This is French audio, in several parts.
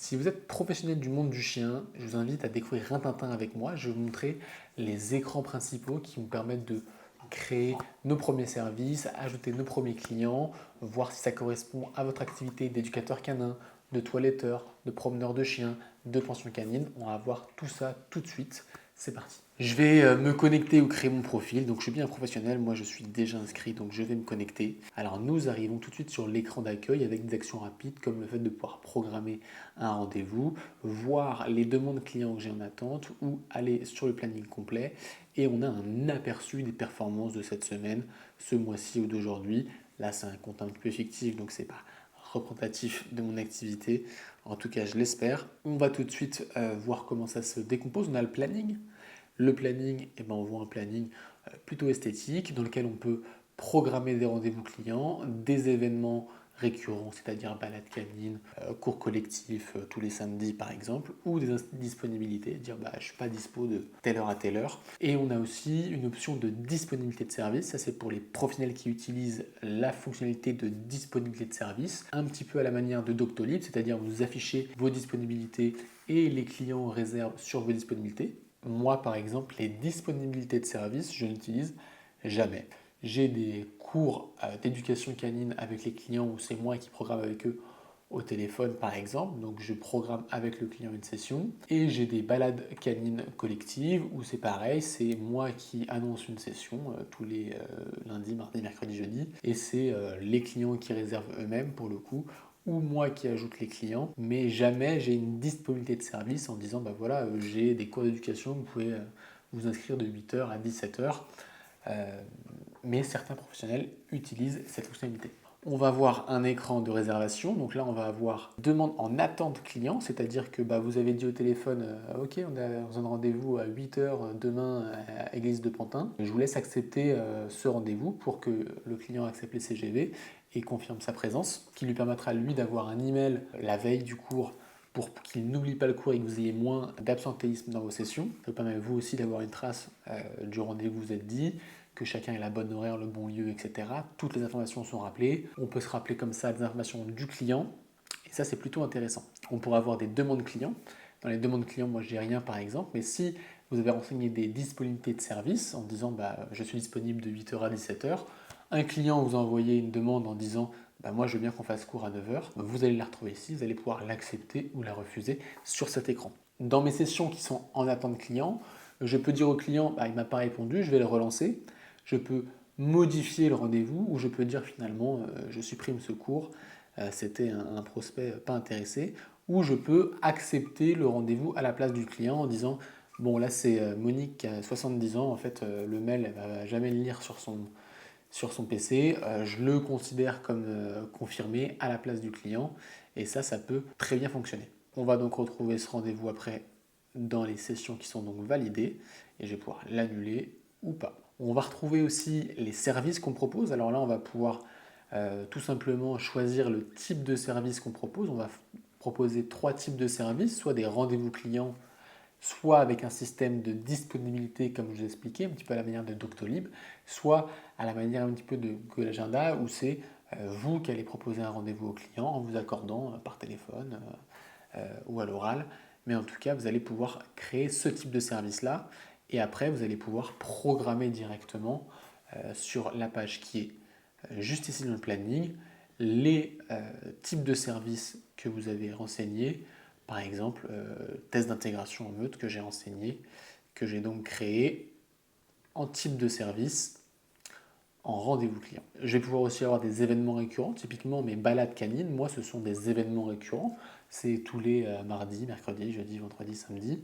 Si vous êtes professionnel du monde du chien, je vous invite à découvrir Rintintin avec moi. Je vais vous montrer les écrans principaux qui vont permettre de créer nos premiers services, ajouter nos premiers clients, voir si ça correspond à votre activité d'éducateur canin, de toiletteur, de promeneur de chiens, de pension canine. On va voir tout ça tout de suite. C'est parti. Je vais me connecter ou créer mon profil. Donc je suis bien un professionnel, moi je suis déjà inscrit, donc je vais me connecter. Alors nous arrivons tout de suite sur l'écran d'accueil avec des actions rapides comme le fait de pouvoir programmer un rendez-vous, voir les demandes clients que j'ai en attente ou aller sur le planning complet. Et on a un aperçu des performances de cette semaine, ce mois-ci ou d'aujourd'hui. Là c'est un compte un peu fictif, donc c'est pas représentatif de mon activité. En tout cas, je l'espère. On va tout de suite voir comment ça se décompose. On a le planning. Le planning, eh ben, on voit un planning plutôt esthétique dans lequel on peut programmer des rendez-vous clients, des événements récurrents, c'est-à-dire balade canine, cours collectif tous les samedis par exemple, ou des disponibilités, dire bah, je ne suis pas dispo de telle heure à telle heure. Et on a aussi une option de disponibilité de service, ça c'est pour les professionnels qui utilisent la fonctionnalité de disponibilité de service, un petit peu à la manière de Doctolib, c'est-à-dire vous affichez vos disponibilités et les clients réservent sur vos disponibilités. Moi, par exemple, les disponibilités de service, je n'utilise jamais. J'ai des cours d'éducation canine avec les clients où c'est moi qui programme avec eux au téléphone, par exemple. Donc, je programme avec le client une session. Et j'ai des balades canines collectives où c'est pareil, c'est moi qui annonce une session tous les lundis, mardis, mercredis, jeudi. Et c'est les clients qui réservent eux-mêmes pour le coup ou moi qui ajoute les clients, mais jamais j'ai une disponibilité de service en disant bah voilà, j'ai des cours d'éducation, vous pouvez vous inscrire de 8h à 17h. Mais certains professionnels utilisent cette fonctionnalité. On va voir un écran de réservation. Donc là, on va avoir demande en attente client, c'est-à-dire que bah, vous avez dit au téléphone ok, on a un rendez-vous à 8h demain à Église de Pantin. Je vous laisse accepter ce rendez-vous pour que le client accepte les CGV et confirme sa présence, qui lui permettra lui d'avoir un email la veille du cours pour qu'il n'oublie pas le cours et que vous ayez moins d'absentéisme dans vos sessions. Ça vous permet vous aussi d'avoir une trace du rendez-vous que vous êtes dit, que chacun ait la bonne horaire, le bon lieu, etc. Toutes les informations sont rappelées. On peut se rappeler comme ça des informations du client. Et ça, c'est plutôt intéressant. On pourra avoir des demandes clients. Dans les demandes clients, moi, je n'ai rien par exemple. Mais si vous avez renseigné des disponibilités de service en disant bah, je suis disponible de 8h à 17h, un client vous a envoyé une demande en disant bah, moi je veux bien qu'on fasse cours à 9h, vous allez la retrouver ici, vous allez pouvoir l'accepter ou la refuser sur cet écran. Dans mes sessions qui sont en attente client, je peux dire au client bah, il ne m'a pas répondu, je vais le relancer. Je peux modifier le rendez-vous ou je peux dire finalement je supprime ce cours, c'était un prospect pas intéressé, ou je peux accepter le rendez-vous à la place du client en disant bon là c'est Monique qui a 70 ans, en fait le mail elle va jamais le lire sur son PC, je le considère comme confirmé à la place du client et ça peut très bien fonctionner. On va donc retrouver ce rendez-vous après dans les sessions qui sont donc validées et je vais pouvoir l'annuler ou pas. On va retrouver aussi les services qu'on propose. Alors là, on va pouvoir tout simplement choisir le type de service qu'on propose. On va proposer trois types de services, soit des rendez-vous clients, soit avec un système de disponibilité, comme je vous ai expliqué, un petit peu à la manière de Doctolib, soit à la manière un petit peu de Google Agenda, où c'est vous qui allez proposer un rendez-vous au client en vous accordant par téléphone ou à l'oral. Mais en tout cas, vous allez pouvoir créer ce type de service-là. Et après, vous allez pouvoir programmer directement sur la page qui est juste ici dans le planning les types de services que vous avez renseignés. Par exemple, test d'intégration en meute que j'ai renseigné, que j'ai donc créé en type de service en rendez-vous client. Je vais pouvoir aussi avoir des événements récurrents. Typiquement, mes balades canines, moi, ce sont des événements récurrents. C'est tous les mardis, mercredis, jeudi, vendredi, samedi.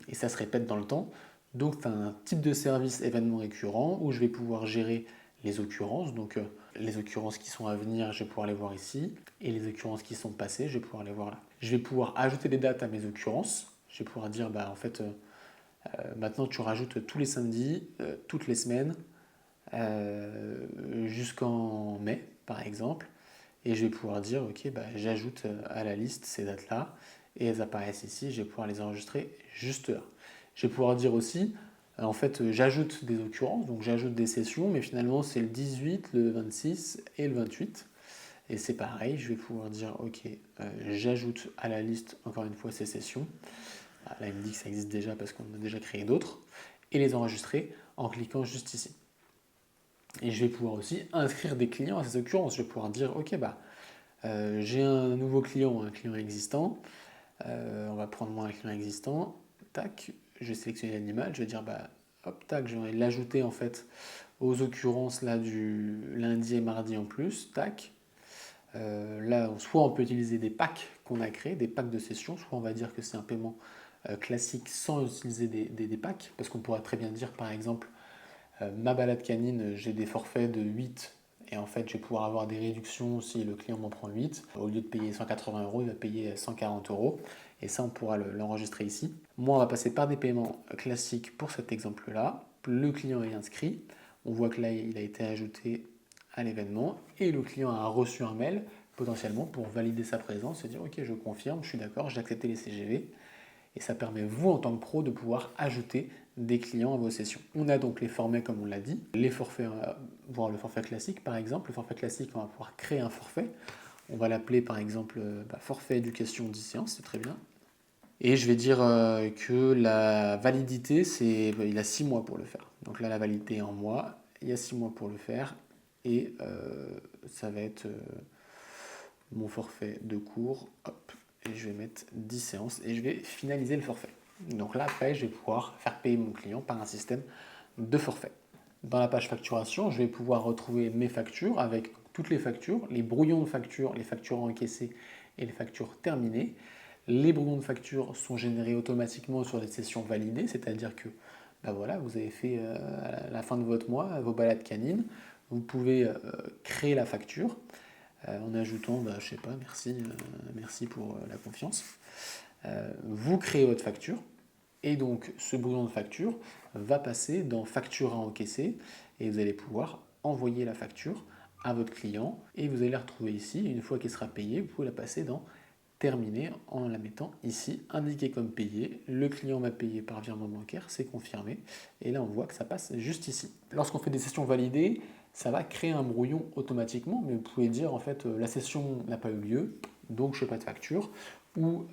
Et ça se répète dans le temps. Donc, tu as un type de service événement récurrent où je vais pouvoir gérer les occurrences. Donc, les occurrences qui sont à venir, je vais pouvoir les voir ici. Et les occurrences qui sont passées, je vais pouvoir les voir là. Je vais pouvoir ajouter des dates à mes occurrences. Je vais pouvoir dire, bah, en fait, maintenant, tu rajoutes tous les samedis, toutes les semaines, jusqu'en mai, par exemple. Et je vais pouvoir dire, ok, bah, j'ajoute à la liste ces dates-là, et elles apparaissent ici, je vais pouvoir les enregistrer juste là. Je vais pouvoir dire aussi, en fait, j'ajoute des occurrences, donc j'ajoute des sessions, mais finalement c'est le 18, le 26 et le 28. Et c'est pareil, je vais pouvoir dire ok, j'ajoute à la liste encore une fois ces sessions. Là il me dit que ça existe déjà parce qu'on a déjà créé d'autres. Et les enregistrer en cliquant juste ici. Et je vais pouvoir aussi inscrire des clients à ces occurrences. Je vais pouvoir dire ok, j'ai un nouveau client ou un client existant. On va prendre moi un client existant. Tac, je vais sélectionner l'animal. Je vais dire hop, tac, je vais l'ajouter en fait aux occurrences là du lundi et mardi en plus. Tac. Là, soit on peut utiliser des packs qu'on a créés, des packs de sessions, soit on va dire que c'est un paiement classique sans utiliser des packs, parce qu'on pourra très bien dire par exemple ma balade canine, j'ai des forfaits de 8 et en fait je vais pouvoir avoir des réductions si le client m'en prend 8. Au lieu de payer 180 euros, il va payer 140 euros et ça on pourra l'enregistrer ici. Moi on va passer par des paiements classiques pour cet exemple-là. Le client est inscrit, on voit que là il a été ajouté à l'événement et le client a reçu un mail potentiellement pour valider sa présence et dire ok je confirme, je suis d'accord, j'ai accepté les CGV. Et ça permet, vous, en tant que pro, de pouvoir ajouter des clients à vos sessions. On a donc les formats, comme on l'a dit, les forfaits, voire le forfait classique, par exemple. Le forfait classique, on va pouvoir créer un forfait. On va l'appeler, par exemple, forfait éducation 10 séances, c'est très bien. Et je vais dire que la validité, il a 6 mois pour le faire. Donc là, la validité est en mois, il y a 6 mois pour le faire. Et ça va être mon forfait de cours. Hop, et je vais mettre 10 séances et je vais finaliser le forfait. Donc là, après, je vais pouvoir faire payer mon client par un système de forfait. Dans la page facturation, je vais pouvoir retrouver mes factures avec toutes les factures, les brouillons de factures, les factures encaissées et les factures terminées. Les brouillons de factures sont générés automatiquement sur les sessions validées, c'est-à-dire que voilà, vous avez fait à la fin de votre mois vos balades canines, vous pouvez créer la facture en ajoutant, je sais pas, merci pour la confiance. Vous créez votre facture et donc ce brouillon de facture va passer dans facture à encaisser et vous allez pouvoir envoyer la facture à votre client et vous allez la retrouver ici. Une fois qu'elle sera payée, vous pouvez la passer dans terminer en la mettant ici, indiqué comme payé. Le client m'a payé par virement bancaire, c'est confirmé. Et là, on voit que ça passe juste ici. Lorsqu'on fait des sessions validées, ça va créer un brouillon automatiquement, mais vous pouvez dire en fait la session n'a pas eu lieu, donc je ne fais pas de facture, ou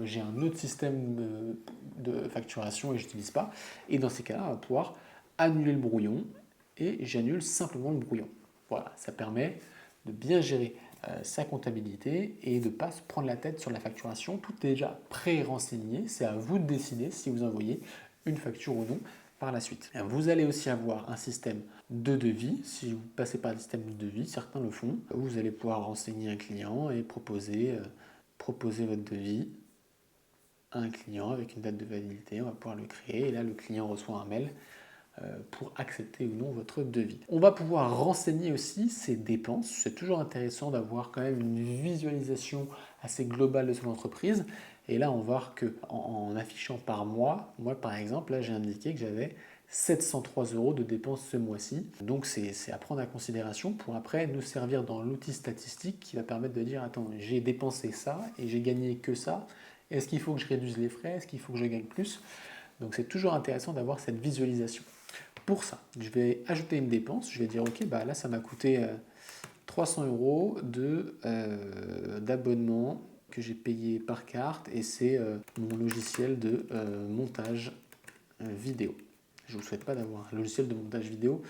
j'ai un autre système de facturation et je n'utilise pas. Et dans ces cas-là, on va pouvoir annuler le brouillon et j'annule simplement le brouillon. Voilà, ça permet de bien gérer sa comptabilité et de ne pas se prendre la tête sur la facturation. Tout est déjà pré-renseigné, c'est à vous de décider si vous envoyez une facture ou non par la suite. Vous allez aussi avoir un système de devis, si vous passez par un système de devis, certains le font, où vous allez pouvoir renseigner un client et proposer votre devis à un client avec une date de validité, on va pouvoir le créer et là le client reçoit un mail pour accepter ou non votre devis. On va pouvoir renseigner aussi ses dépenses. C'est toujours intéressant d'avoir quand même une visualisation assez globale de son entreprise. Et là, on va voir qu'en affichant par mois, moi par exemple, là j'ai indiqué que j'avais 703 euros de dépenses ce mois-ci. Donc c'est à prendre en considération pour après nous servir dans l'outil statistique qui va permettre de dire attends, j'ai dépensé ça et j'ai gagné que ça. Est-ce qu'il faut que je réduise les frais? Est-ce qu'il faut que je gagne plus? Donc c'est toujours intéressant d'avoir cette visualisation. Pour ça, je vais ajouter une dépense. Je vais dire, ok, là, ça m'a coûté 300 euros d'abonnement que j'ai payé par carte et c'est mon logiciel de montage vidéo. Je ne vous souhaite pas d'avoir un logiciel de montage vidéo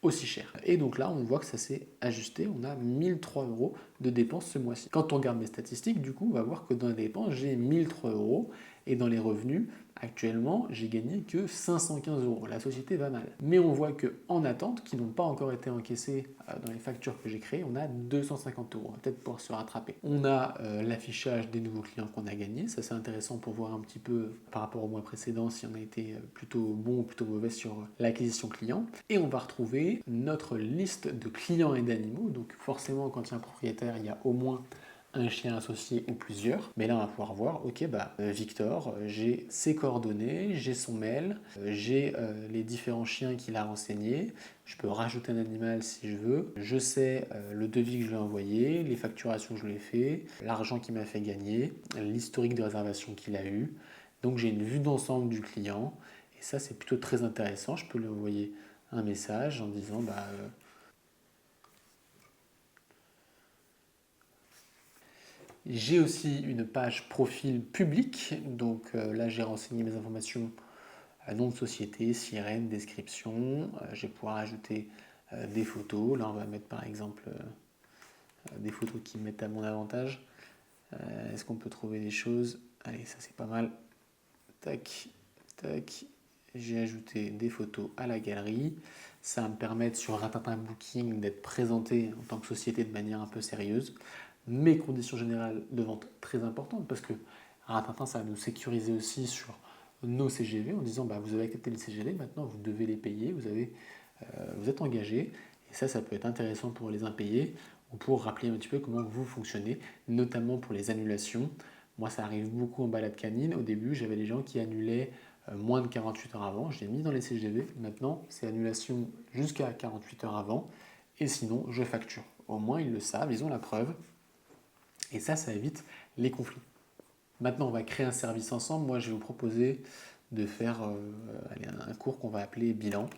aussi cher. Et donc là, on voit que ça s'est ajusté. On a 1003 euros de dépenses ce mois-ci. Quand on regarde mes statistiques, du coup, on va voir que dans les dépenses, j'ai 1003 euros et dans les revenus, actuellement, j'ai gagné que 515 euros. La société va mal. Mais on voit qu'en attente, qui n'ont pas encore été encaissés dans les factures que j'ai créées, on a 250 euros. On va peut-être pouvoir se rattraper. On a l'affichage des nouveaux clients qu'on a gagnés. Ça, c'est intéressant pour voir un petit peu par rapport au mois précédent si on a été plutôt bon ou plutôt mauvais sur l'acquisition client. Et on va retrouver notre liste de clients et d'animaux. Donc forcément, quand il y a un propriétaire, il y a au moins un chien associé ou plusieurs. Mais là, on va pouvoir voir, ok, Victor, j'ai ses coordonnées, j'ai son mail, j'ai les différents chiens qu'il a renseignés. Je peux rajouter un animal si je veux. Je sais le devis que je lui ai envoyé, les facturations que je lui ai fait, l'argent qu'il m'a fait gagner, l'historique de réservation qu'il a eu. Donc j'ai une vue d'ensemble du client. Et ça, c'est plutôt très intéressant. Je peux lui envoyer un message en disant J'ai aussi une page profil public, donc là j'ai renseigné mes informations, nom de société, sirène, description. Je vais pouvoir ajouter des photos. Là on va mettre par exemple des photos qui me mettent à mon avantage. Est-ce qu'on peut trouver des choses? Allez, ça c'est pas mal. Tac, tac. J'ai ajouté des photos à la galerie. Ça va me permettre sur Rintintin Booking d'être présenté en tant que société de manière un peu sérieuse. Mes conditions générales de vente très importantes parce que Rintintin, ça va nous sécuriser aussi sur nos CGV en disant bah, vous avez accepté les CGV, maintenant vous devez les payer, vous êtes engagé. Et ça peut être intéressant pour les impayés ou pour rappeler un petit peu comment vous fonctionnez, notamment pour les annulations. Moi, ça arrive beaucoup en balade canine. Au début, j'avais des gens qui annulaient moins de 48 heures avant. Je l'ai mis dans les CGV. Maintenant, c'est annulation jusqu'à 48 heures avant. Et sinon, je facture. Au moins, ils le savent, ils ont la preuve. Et ça évite les conflits. Maintenant, on va créer un service ensemble. Moi, je vais vous proposer de faire un cours qu'on va appeler bilan.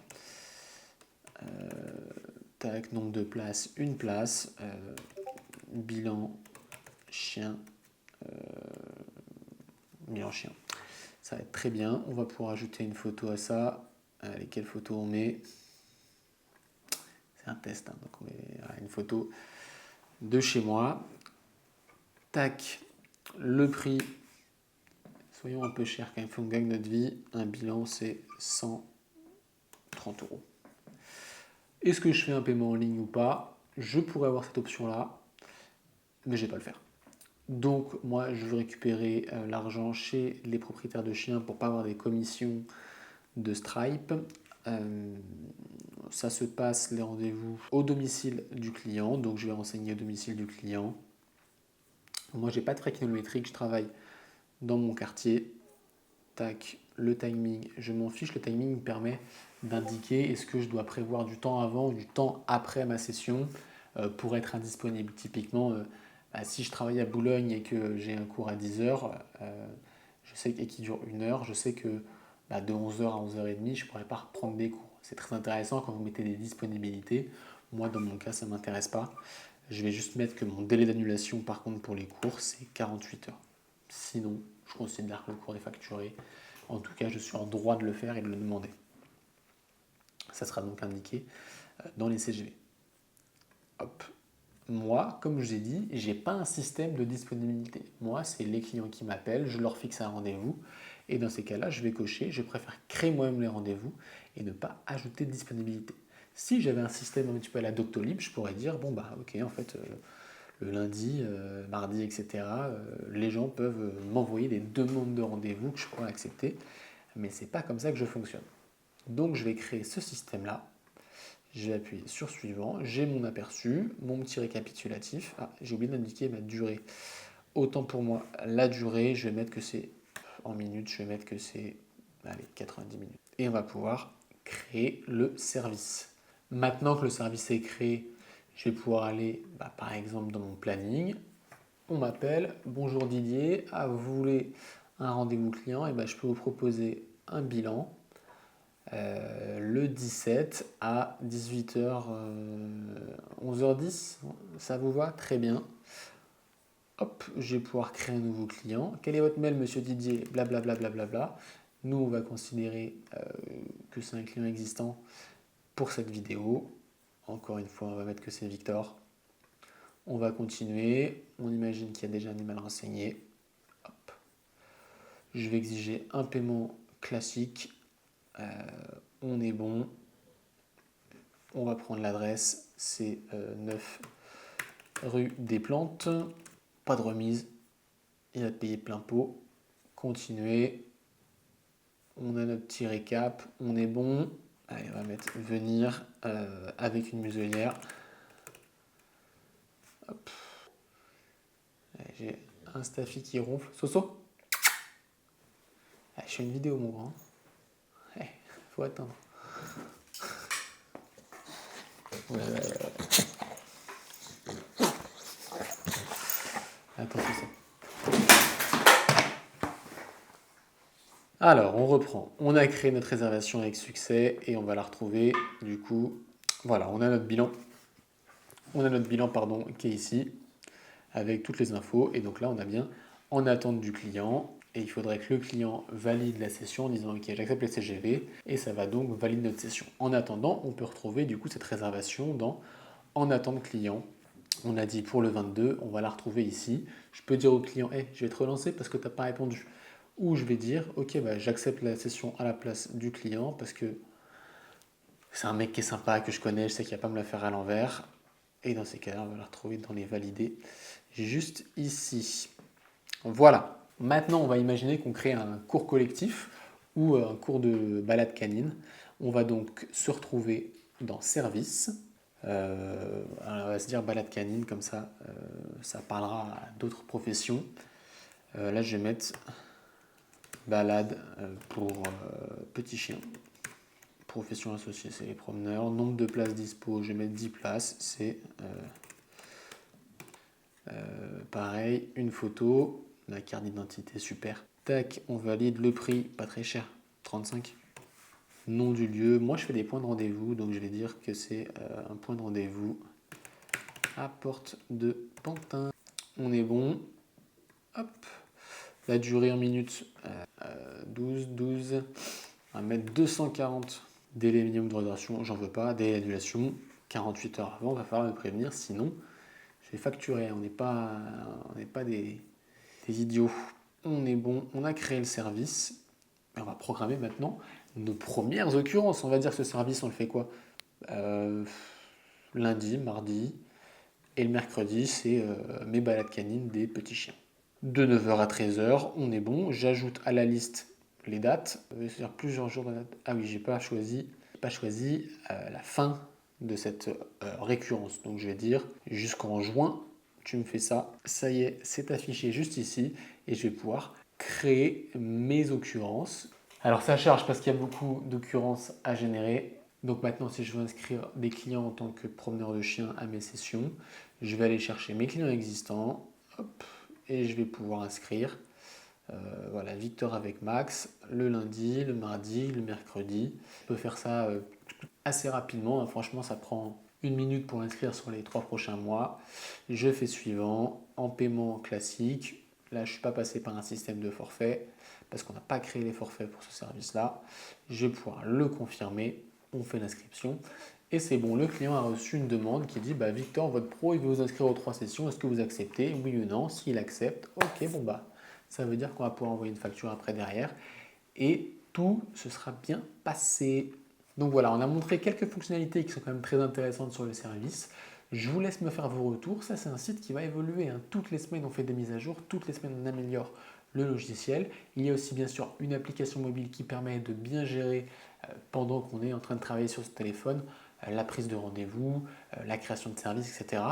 Tac, nombre de places, une place. Bilan chien. Bilan chien. Ça va être très bien. On va pouvoir ajouter une photo à ça. Allez, quelle photo on met? C'est un test. Donc on met une photo de chez moi. Tac. Le prix. Soyons un peu chers quand même. Il faut qu'on gagne notre vie. Un bilan, c'est 130 euros. Est-ce que je fais un paiement en ligne ou pas? Je pourrais avoir cette option-là, mais je ne vais pas le faire. Donc moi, je veux récupérer l'argent chez les propriétaires de chiens pour ne pas avoir des commissions de Stripe. Ça se passe les rendez-vous au domicile du client, donc je vais renseigner au domicile du client. Moi, j'ai pas de frais kilométriques, je travaille dans mon quartier. Tac, le timing, je m'en fiche. Le timing me permet d'indiquer est-ce que je dois prévoir du temps avant ou du temps après ma session pour être indisponible. Typiquement, si je travaille à Boulogne et que j'ai un cours à 10 heures et qui dure 1 heure, je sais que de 11 heures à 11h30, je ne pourrais pas reprendre des cours. C'est très intéressant quand vous mettez des disponibilités. Moi, dans mon cas, ça ne m'intéresse pas. Je vais juste mettre que mon délai d'annulation, par contre, pour les cours, c'est 48 heures. Sinon, je considère que le cours est facturé. En tout cas, je suis en droit de le faire et de le demander. Ça sera donc indiqué dans les CGV. Hop. Moi, comme je vous ai dit, je n'ai pas un système de disponibilité. Moi, c'est les clients qui m'appellent, je leur fixe un rendez-vous. Et dans ces cas-là, je vais cocher. Je préfère créer moi-même les rendez-vous et ne pas ajouter de disponibilité. Si j'avais un système un petit peu à la Doctolib, je pourrais dire, bon, ok, en fait, le lundi, mardi, etc., les gens peuvent m'envoyer des demandes de rendez-vous que je pourrais accepter. Mais ce n'est pas comme ça que je fonctionne. Donc, je vais créer ce système-là. Je vais appuyer sur suivant. J'ai mon aperçu, mon petit récapitulatif. Ah, j'ai oublié d'indiquer ma durée. Autant pour moi, la durée, je vais mettre que c'est en minutes, je vais mettre que c'est 90 minutes. Et on va pouvoir créer le service. Maintenant que le service est créé, je vais pouvoir aller, par exemple, dans mon planning. On m'appelle, bonjour Didier, vous voulez un rendez-vous client? Et je peux vous proposer un bilan le 17 à 18h, 11h10. Ça vous va? Très bien. Hop, je vais pouvoir créer un nouveau client. Quel est votre mail, monsieur Didier? Blablabla. Bla, bla, bla. Nous, on va considérer que c'est un client existant pour cette vidéo. Encore une fois, on va mettre que c'est Victor. On va continuer. On imagine qu'il y a déjà un email renseigné. Hop. Je vais exiger un paiement classique. On est bon. On va prendre l'adresse. C'est 9 rue des Plantes. Pas de remise. Il va payer plein pot. Continuer. On a notre petit récap. On est bon. Allez, on va mettre venir avec une muselière. Hop. J'ai un staffy qui ronfle. Soso, je fais une vidéo, mon grand. Faut attendre. Attends, c'est ça. Alors, on reprend. On a créé notre réservation avec succès et on va la retrouver. Du coup, voilà, on a notre bilan. On a notre bilan, qui est ici. avec toutes les infos. Et donc là, on a bien en attente du client. Et il faudrait que le client valide la session en disant ok, j'accepte le CGV et ça va donc valider notre session. En attendant, on peut retrouver du coup cette réservation dans en attente client. On a dit pour le 22, on va la retrouver ici. Je peux dire au client hey, je vais te relancer parce que tu n'as pas répondu. Ou je vais dire ok, bah, j'accepte la session à la place du client parce que c'est un mec qui est sympa, que je connais, je sais qu'il ne va pas me la faire à l'envers. Et dans ces cas-là, on va la retrouver dans les validés juste ici. Voilà. Maintenant, on va imaginer qu'on crée un cours collectif ou un cours de balade canine. On va donc se retrouver dans service. Alors on va se dire balade canine, comme ça, ça parlera à d'autres professions. Là, je vais mettre balade pour petits chiens. Profession associée, c'est les promeneurs. Nombre de places dispo, je vais mettre 10 places. C'est pareil, une photo, la carte d'identité, super. Tac, on valide le prix, pas très cher, 35. Nom du lieu, moi je fais des points de rendez-vous, donc je vais dire que c'est un point de rendez-vous à Porte de Pantin. On est bon. Hop. La durée en minutes, 12. On va mettre 240. Délai minimum de réservation, j'en veux pas. Délai d'annulation, 48 heures avant, il va falloir me prévenir, sinon je vais facturer. On n'est pas des idiots. On est bon, on a créé le service. Et on va programmer maintenant nos premières occurrences. On va dire que ce service, on le fait quoi lundi, mardi, et le mercredi, c'est mes balades canines des petits chiens. De 9h à 13h, on est bon. J'ajoute à la liste les dates. C'est-à-dire plusieurs jours de date. Ah oui, j'ai pas choisi la fin de cette récurrence. Donc je vais dire jusqu'en juin, tu me fais ça. Ça y est, c'est affiché juste ici et je vais pouvoir créer mes occurrences. Alors ça charge parce qu'il y a beaucoup d'occurrences à générer. Donc maintenant, si je veux inscrire des clients en tant que promeneur de chiens à mes sessions, je vais aller chercher mes clients existants, hop, et je vais pouvoir inscrire. Voilà, Victor avec Max, le lundi, le mardi, le mercredi. Je peux faire ça assez rapidement, hein. Franchement, ça prend 1 minute pour inscrire sur les 3 prochains mois. Je fais suivant, en paiement classique. Là, je ne suis pas passé par un système de forfait parce qu'on n'a pas créé les forfaits pour ce service-là. Je vais pouvoir le confirmer. On fait l'inscription. Et c'est bon, le client a reçu une demande qui dit bah, Victor, votre pro, il veut vous inscrire aux 3 sessions. Est-ce que vous acceptez? Oui ou non? S'il accepte, ok, bon bah, ça veut dire qu'on va pouvoir envoyer une facture après derrière. Et tout se sera bien passé. Donc voilà, on a montré quelques fonctionnalités qui sont quand même très intéressantes sur le service. Je vous laisse me faire vos retours. Ça, c'est un site qui va évoluer, hein. Toutes les semaines, on fait des mises à jour. Toutes les semaines, on améliore le logiciel. Il y a aussi bien sûr une application mobile qui permet de bien gérer pendant qu'on est en train de travailler sur ce téléphone, la prise de rendez-vous, la création de services, etc.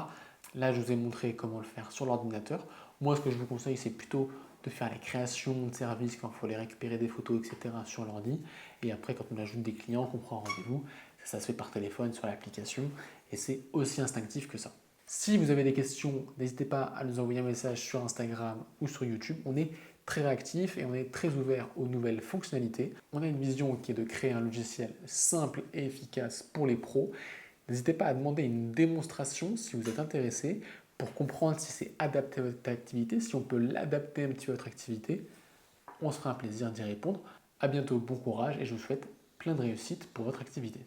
Là, je vous ai montré comment le faire sur l'ordinateur. Moi, ce que je vous conseille, c'est plutôt de faire les créations de services quand il faut les récupérer des photos, etc. sur l'ordi. Et après, quand on ajoute des clients, qu'on prend rendez-vous, ça se fait par téléphone sur l'application. Et c'est aussi instinctif que ça. Si vous avez des questions, n'hésitez pas à nous envoyer un message sur Instagram ou sur YouTube. On est très réactif et on est très ouvert aux nouvelles fonctionnalités. On a une vision qui est de créer un logiciel simple et efficace pour les pros. N'hésitez pas à demander une démonstration si vous êtes intéressé pour comprendre si c'est adapté à votre activité, si on peut l'adapter un petit peu à votre activité. On se fera un plaisir d'y répondre. À bientôt, bon courage et je vous souhaite plein de réussite pour votre activité.